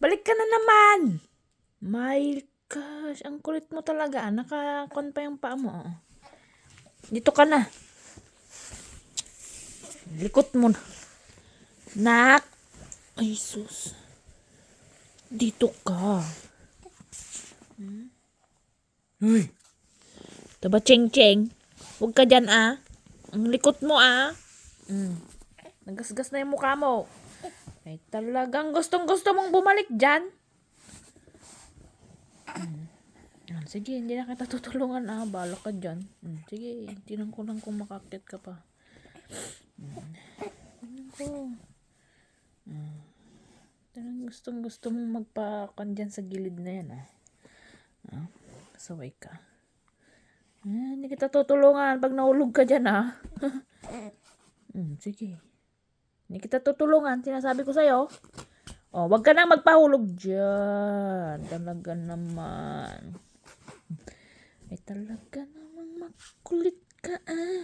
Balik ka na naman! My gosh, ang kulit mo talaga. Nakakon pa yung paa mo. Dito ka na. Likot mo na. Nak! Ay, sus. Dito ka. Uy. Ito ba, cheng-cheng? Huwag ka dyan, ah. Ang likot mo, ah. Nagasgas na yung mukha mo. Ay, talagang gustong-gusto mong bumalik dyan. Sige, hindi na kita tutulungan, ah. Bala ka dyan. Sige, tinan ko lang kung makakit ka pa. Tinan ko. Talagang gustong-gusto mong magpakan dyan sa gilid na yan, ah. Pasaway ka. Hindi kita tutulungan pag nahulog ka dyan, ah. Sige. Hindi kita tutulungan, sinasabi ko sa'yo. Wag ka nang magpahulog dyan. Talaga naman. Ay, talaga namang makulit ka, ah.